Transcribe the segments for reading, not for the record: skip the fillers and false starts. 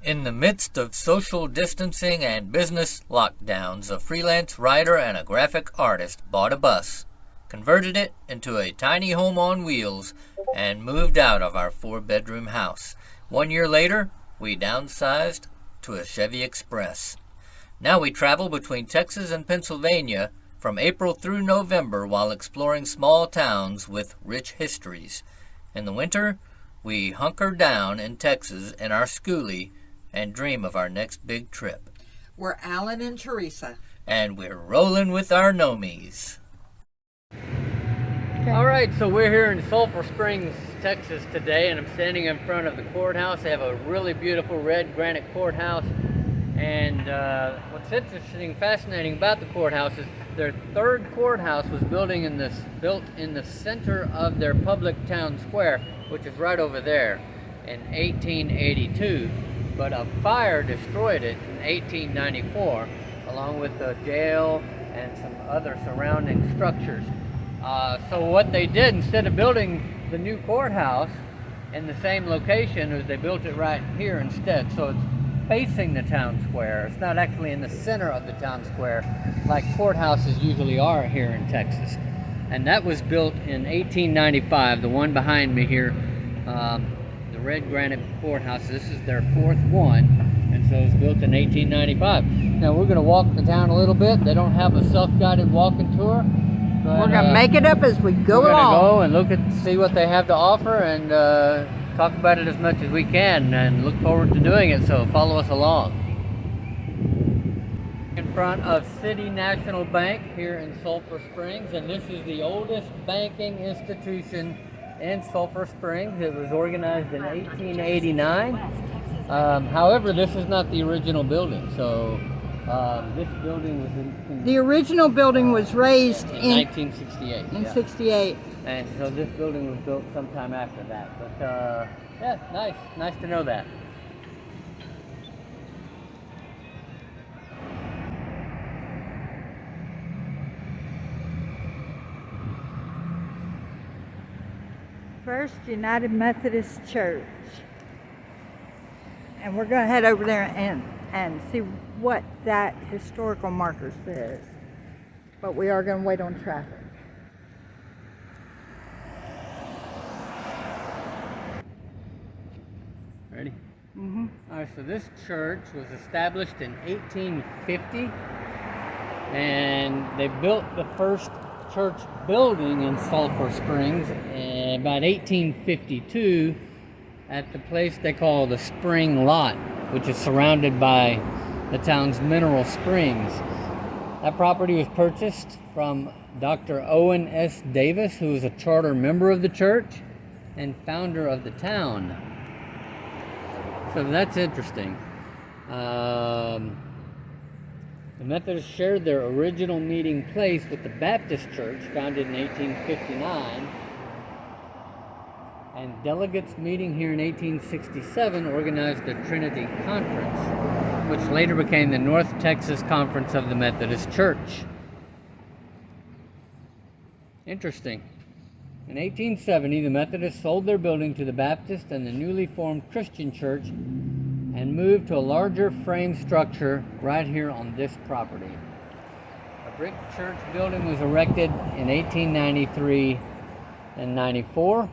In the midst of social distancing and business lockdowns, a freelance writer and a graphic artist bought a bus, converted it into a tiny home on wheels, and moved out of our 4-bedroom house. 1 year later, we downsized to a Chevy Express. Now we travel between Texas and Pennsylvania from April through November while exploring small towns with rich histories. In the winter, we hunker down in Texas in our schoolie and dream of our next big trip. We're Alan and Teresa. And we're rolling with our gnomies. Okay. All right, so we're here in Sulphur Springs, Texas today, and I'm standing in front of the courthouse. They have a really beautiful red granite courthouse. And what's interesting, fascinating about the courthouse is their third courthouse was built in the center of their public town square, which is right over there, in 1882. But a fire destroyed it in 1894, along with the jail and some other surrounding structures. So what they did, instead of building the new courthouse in the same location, is they built it right here instead. So it's facing the town square. It's not actually in the center of the town square like courthouses usually are here in Texas. And that was built in 1895, the one behind me here. The red granite courthouse. This is their fourth one, and so it was built in 1895. Now we're going to walk the town a little bit. They don't have a self-guided walking tour. But, we're going to make it up as we go along. We're going to go and look at, see what they have to offer, and talk about it as much as we can, and look forward to doing it. So follow us along. In front of City National Bank here in Sulphur Springs, and this is the oldest banking institution in Sulphur Springs. It was organized in 1889. However, this is not the original building. So this building was the original building was raised in 1968. In 68. And so this building was built sometime after that. But yeah, nice to know that. First United Methodist Church. And we're going to head over there and see what that historical marker says. But we are going to wait on traffic. Ready? Mm-hmm. All right, so this church was established in 1850, and they built the first church building in Sulphur Springs in about 1852 at the place they call the Spring Lot, which is surrounded by the town's mineral springs. That property was purchased from Dr. Owen S. Davis, who was a charter member of the church and founder of the town. So that's interesting. The Methodists shared their original meeting place with the Baptist Church, founded in 1859, and delegates meeting here in 1867 organized the Trinity Conference, which later became the North Texas Conference of the Methodist Church. Interesting. In 1870, the Methodists sold their building to the Baptist and the newly formed Christian Church and moved to a larger frame structure right here on this property. A brick church building was erected in 1893 and 94,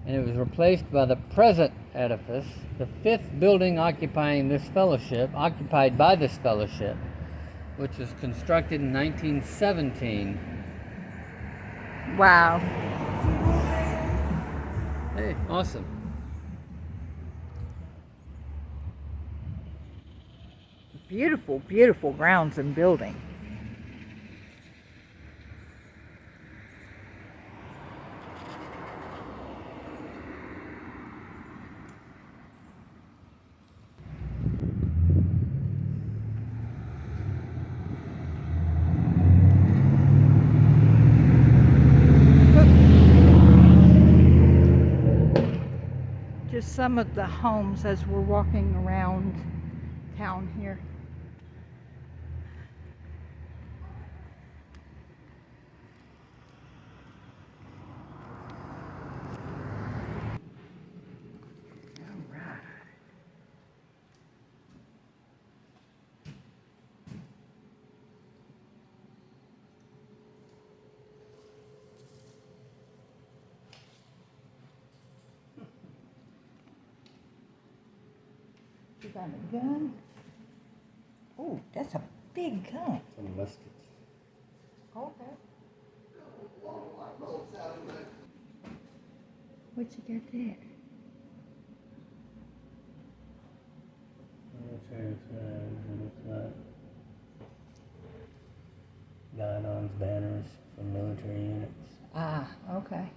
and it was replaced by the present edifice, the fifth building occupied by this fellowship, which was constructed in 1917. Wow. Hey, awesome. Beautiful, beautiful grounds and building. Just some of the homes as we're walking around town here. You got a gun? Oh, that's a big gun. Some muskets. Okay. What you got there? Guidons, banners from military units. Ah, okay.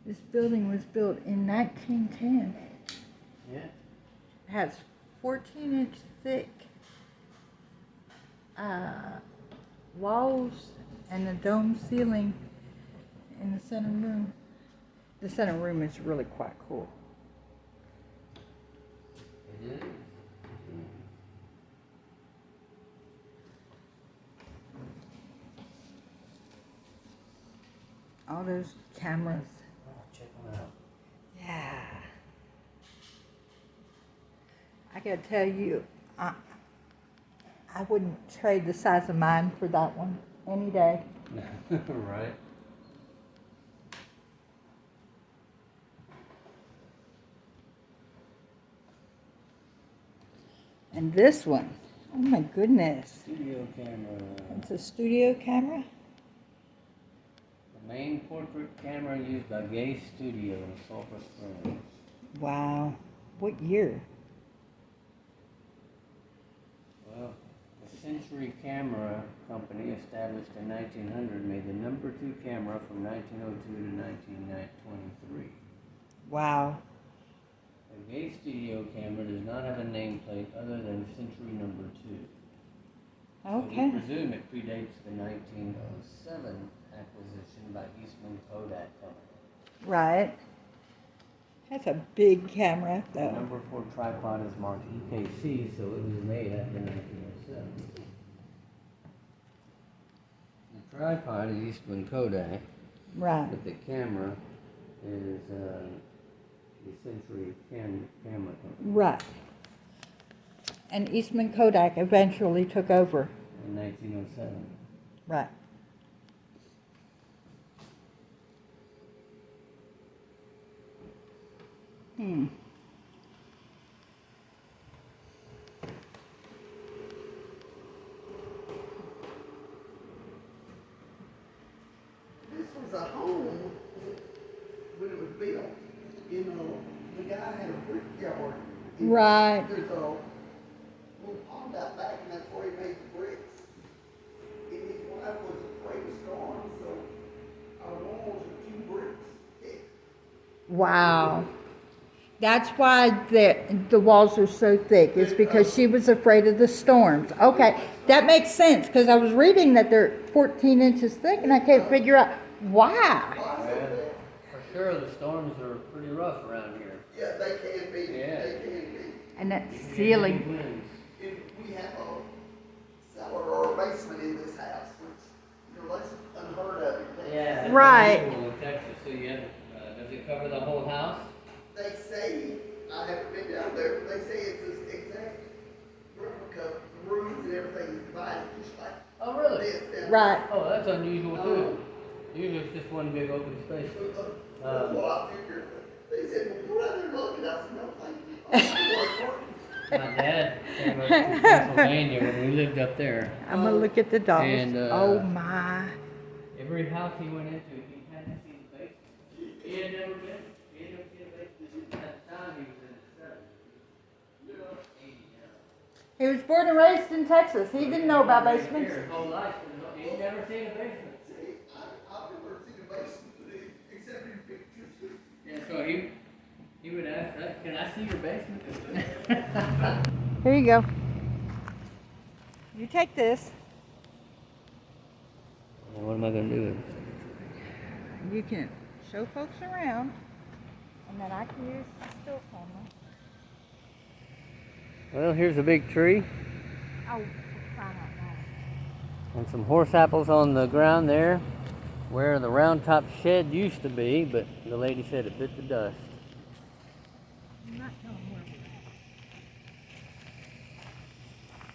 This building was built in 1910. Yeah. It has 14-inch thick walls and a dome ceiling in the center room. The center room is really quite cool. It is. All those cameras. Oh, check them out. Yeah. I gotta tell you, I wouldn't trade the size of mine for that one any day. Right. And this one, oh my goodness. Studio camera. It's a studio camera? The main portrait camera used by Gay Studio in Sulphur Springs. Wow. What year? Well, the Century Camera Company, established in 1900, made the number 2 camera from 1902 to 1923. Wow. The Gay Studio camera does not have a nameplate other than Century number 2. Okay. So we presume it predates the 1907 acquisition by Eastman Kodak Company. Right. That's a big camera, The though. number 4 tripod is marked EKC, so it was made after 1907. The tripod is Eastman Kodak, Right. but the camera is the Century Camera Company Right. And Eastman Kodak eventually took over. in 1907. Right. This was a home when it was built. You know, the guy had a brickyard. Right. There's a little pond out back, and that's where he made the bricks. And his wife was afraid of storms, so our walls are 2 bricks thick. Wow. That's why the walls are so thick. It's because she was afraid of the storms. Okay, that makes sense because I was reading that they're 14 inches thick and I can't figure out why. Yeah, for sure the storms are pretty rough around here. Yeah, they can be. Yeah. They can be. And that Big ceiling. winds. And we have a cellar or a basement in this house, which, you know, that's unheard of. Yeah. that's Right. unusual in Texas. So you have, does it cover the whole house? They say, I haven't been down there, but they say it's this exact replica, the rooms and everything is divided just like Oh, really? this down Right. Oh, that's unusual too. Usually it's just one big open space. That's what I figured. They said, well, go out there and look, and I said, no, thank you. My dad came up to Pennsylvania when we lived up there. I'm going to look at the dogs. And, Oh my. Every house he went into, he had to see the basement. He had never been. He had never seen a basement. At the time, he was in his 70s. 80 now. He was born and raised in Texas. He didn't know about basements. His whole life, he'd never seen a basement. See, I've never seen a basement except in pictures. Yeah, so he would ask, can I see your basement? Here you go. You take this. What am I going to do with it? You can show folks around. And then I can use the still camera. Well, here's a big tree Oh, for crying out loud. and some horse apples on the ground there where the round top shed used to be, but the lady said it bit the dust. I'm not telling where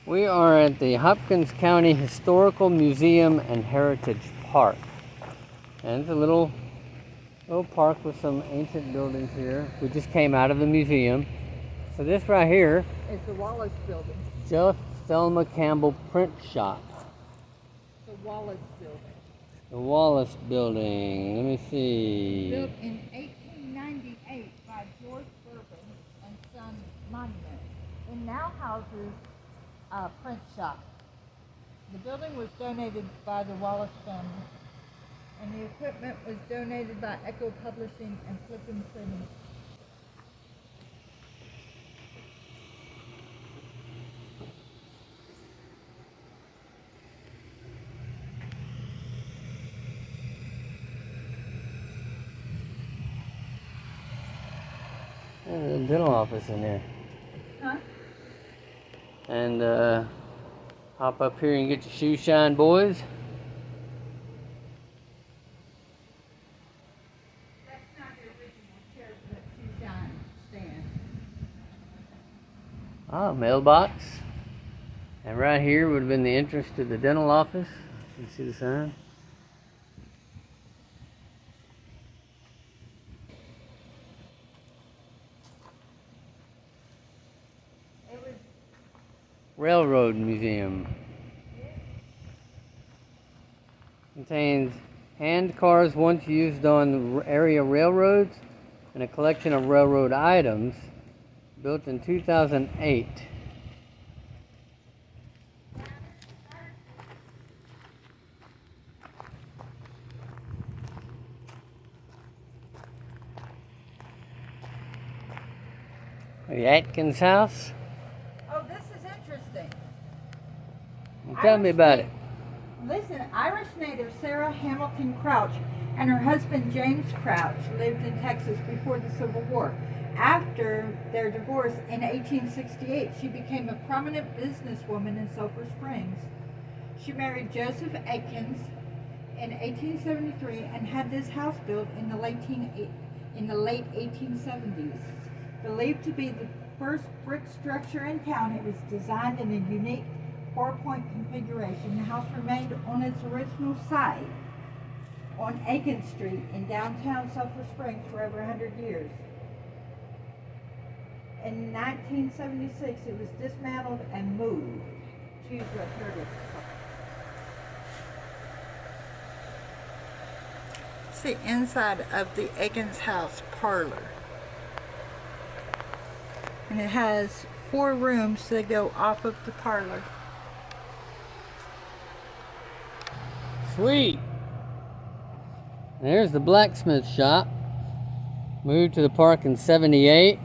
We are at the Hopkins County Historical Museum and Heritage Park. And it's a little park with some ancient buildings here. We just came out of the museum. So this right here It's the Wallace Building. Jeff Thelma Campbell Print Shop. The Wallace Building. The Wallace Building. Let me see. Built in 1898 by George Bourbon and Son Monument. It now houses a print shop. The building was donated by the Wallace family, and the equipment was donated by Echo Publishing and Flippin' Printing. There's a dental office in there. Huh? And hop up here and get your shoe shine, boys. That's not the original chair that you shine stand. Ah, mailbox. And right here would have been the entrance to the dental office. You see the sign? Railroad Museum. Contains hand cars once used on area railroads and a collection of railroad items built in 2008. The Atkins House. Oh, this is interesting. Tell me about it. Listen, Irish native Sarah Hamilton Crouch and her husband James Crouch lived in Texas before the Civil War. After their divorce in 1868, she became a prominent businesswoman in Sulphur Springs. She married Joseph Atkins in 1873 and had this house built in the late 1870s. Believed to be the first brick structure in town, it was designed in a unique four-point configuration. The house remained on its original site on Atkins Street in downtown Sulphur Springs for over 100 years. In 1976, it was dismantled and moved. Choose what here it is. It's the inside of the Atkins House parlor. And it has 4 rooms that go off of the parlor. Sweet. There's the Blacksmith Shop. Moved to the park in '78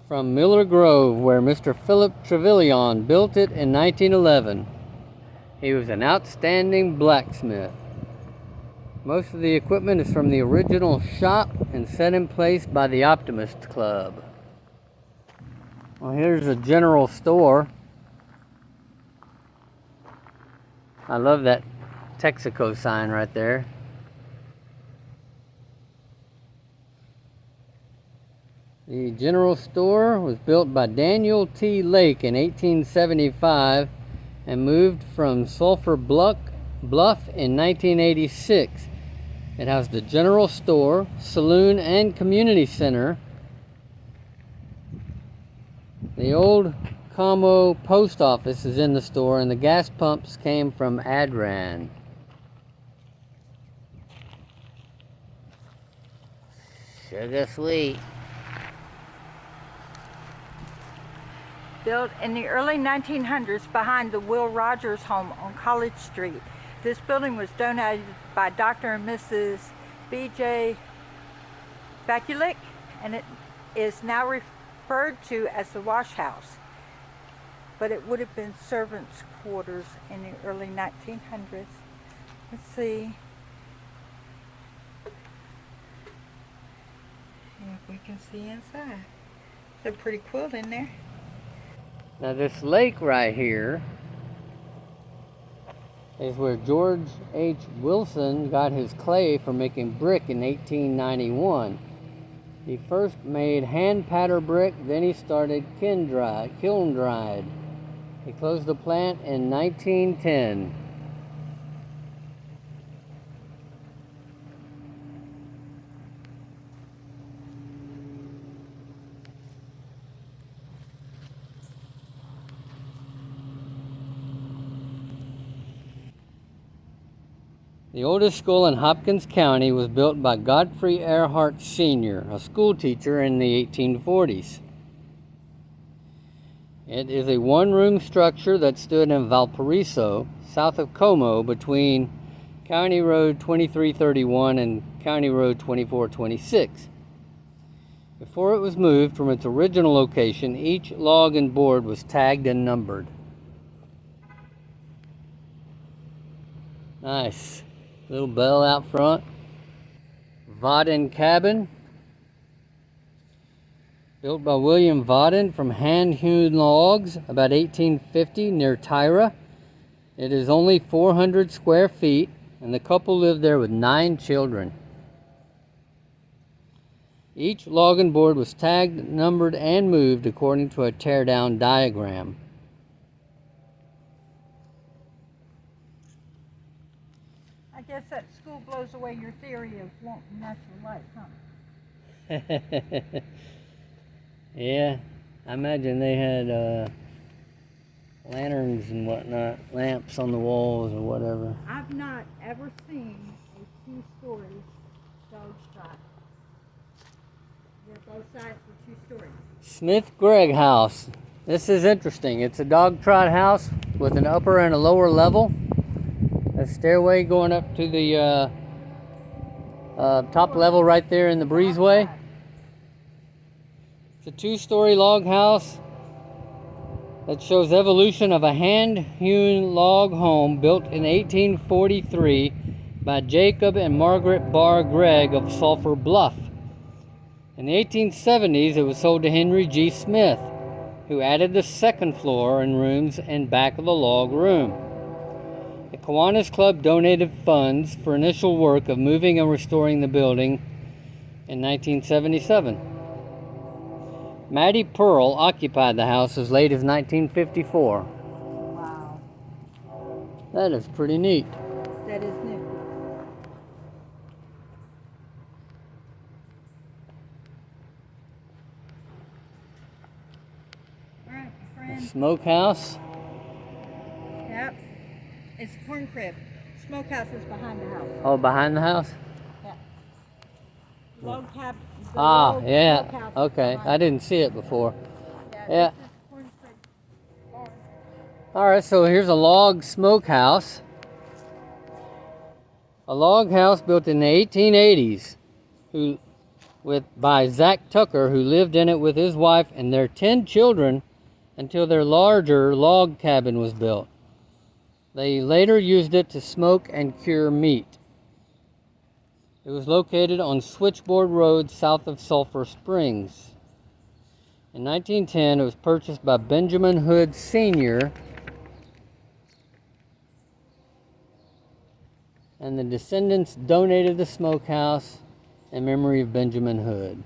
from Miller Grove, where Mr. Philip Trevilion built it in 1911. He was an outstanding blacksmith. Most of the equipment is from the original shop and set in place by the Optimist Club. Well, here's a general store. I love that Texaco sign right there. The general store was built by Daniel T. Lake in 1875 and moved from Sulphur Bluff in 1986. It housed a general store, saloon, and community center. The old Como post office is in the store, and the gas pumps came from Adran. Sugar sweet. Built in the early 1900s behind the Will Rogers home on College Street. This building was donated by Dr. and Mrs. B.J. Bakulik, and it is now referred to as the Wash House. But it would have been servants' quarters in the early 1900s. Let's see if we can see inside. It's a pretty quilt in there. Now this lake right here is where George H. Wilson got his clay for making brick in 1891. He first made hand patter brick, then he started kiln dried. He closed the plant in 1910. The oldest school in Hopkins County was built by Godfrey Earhart Sr., a school teacher in the 1840s. It is a one-room structure that stood in Valparaiso, south of Como, between County Road 2331 and County Road 2426. Before it was moved from its original location, each log and board was tagged and numbered. Nice. Little bell out front. Vauden Cabin. Built by William Vauden from hand-hewn logs about 1850 near Tyra. It is only 400 square feet, and the couple lived there with 9 children. Each log and board was tagged, numbered, and moved according to a tear-down diagram. I guess that school blows away your theory of wanting natural light, huh? Yeah, I imagine they had lanterns and whatnot, lamps on the walls or whatever. I've not ever seen a 2-story dog trot. Both sides were 2 stories. Smith Gregg House. This is interesting. It's a dog trot house with an upper and a lower level. A stairway going up to the top level right there in the breezeway. It's a 2-story log house that shows evolution of a hand-hewn log home built in 1843 by Jacob and Margaret Barr Gregg of Sulphur Bluff. In the 1870s, it was sold to Henry G. Smith, who added the second floor and rooms in back of the log room. The Kiwanis Club donated funds for initial work of moving and restoring the building in 1977. Mattie Pearl occupied the house as late as 1954. Wow. That is pretty neat. That is new. All right, my friend. Smokehouse. Yep. It's a corn crib. Smokehouse is behind the house. Oh, behind the house? Yeah. Log cabin. Ah, yeah. Okay. I didn't see it before. Yeah. This is corn crib barn. All right, so here's a log smokehouse. A log house built in the 1880s by Zach Tucker, who lived in it with his wife and their 10 children until their larger log cabin was built. They later used it to smoke and cure meat. It was located on Switchboard Road south of Sulphur Springs. In 1910, it was purchased by Benjamin Hood Sr. and the descendants donated the smokehouse in memory of Benjamin Hood.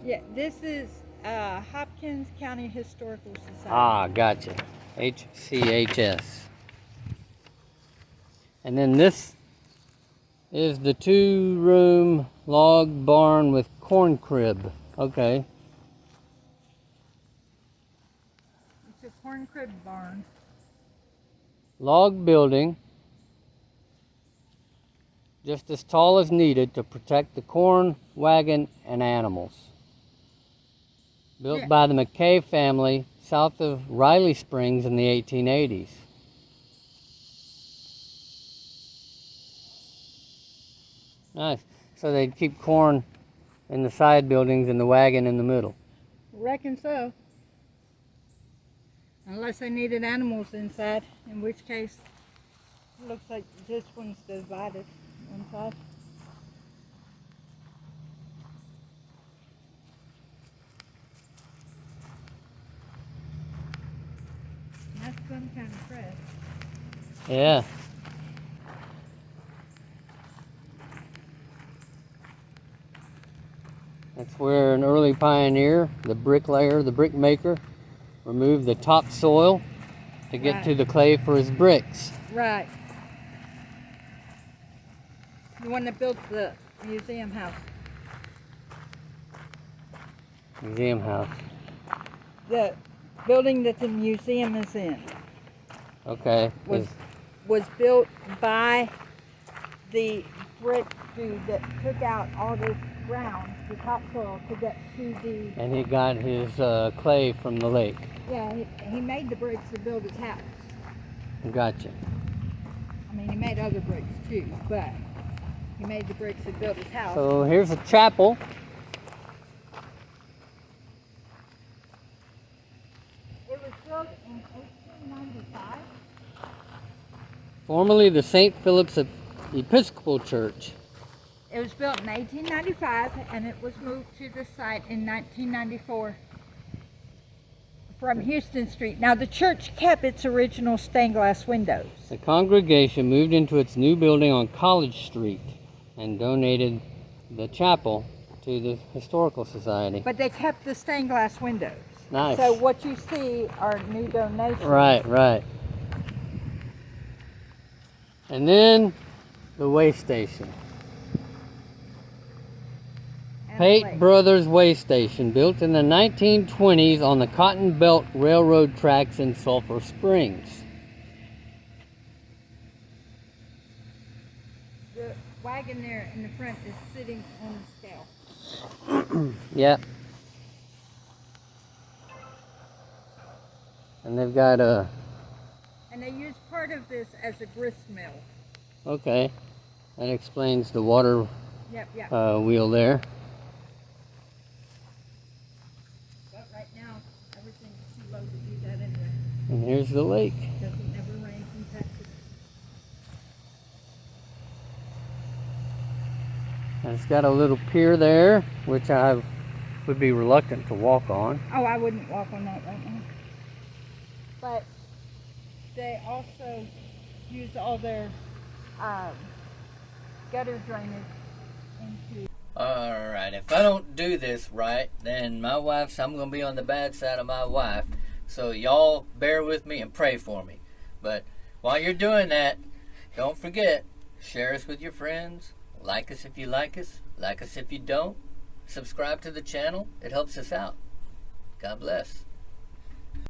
Yeah, this is Hopkins County Historical Society. Ah, gotcha. HCHS. And then this is the 2-room log barn with corn crib. Okay. It's a corn crib barn. Log building, just as tall as needed to protect the corn, wagon, and animals. Built by the McKay family south of Riley Springs in the 1880s. Nice. So they'd keep corn in the side buildings and the wagon in the middle. Reckon so. Unless they needed animals inside, in which case it looks like this one's divided one side. That's some kind of fresh. Yeah. That's where an early pioneer, the bricklayer, the brick maker, removed the topsoil to get Right. to the clay for his bricks. Right. The one that built the museum house. Museum house. The building that the museum is in Okay. was built by the brick dude that took out all this ground, the topsoil, to get to the. And he got his clay from the lake. Yeah, he made the bricks to build his house. Gotcha. I mean, he made other bricks too, but he made the bricks to build his house. So here's a chapel. It was built in 1895. Formerly the St. Phillips Episcopal Church. It was built in 1895, and it was moved to the site in 1994 from Houston Street. Now, the church kept its original stained glass windows. The congregation moved into its new building on College Street and donated the chapel to the Historical Society. But they kept the stained glass windows. Nice. So what you see are new donations. Right, right. And then the way station. And Pate lake. Brothers Way Station, built in the 1920s on the Cotton Belt Railroad tracks in Sulphur Springs. The wagon there in the front is sitting on the scale. Yep. And they've got a, And they use part of this as a grist mill. okay, that explains the water Yep, yep. wheel there. But right now, everything's too low to do that anyway. And here's the lake. Because it never rains in Texas. And it's got a little pier there, which I would be reluctant to walk on. Oh, I wouldn't walk on that right now. But they also use all their gutter drainage into. Alright, if I don't do this right, then I'm going to be on the bad side of my wife. So y'all bear with me and pray for me. But while you're doing that, don't forget, share us with your friends. Like us if you like us if you don't. Subscribe to the channel. It helps us out. God bless.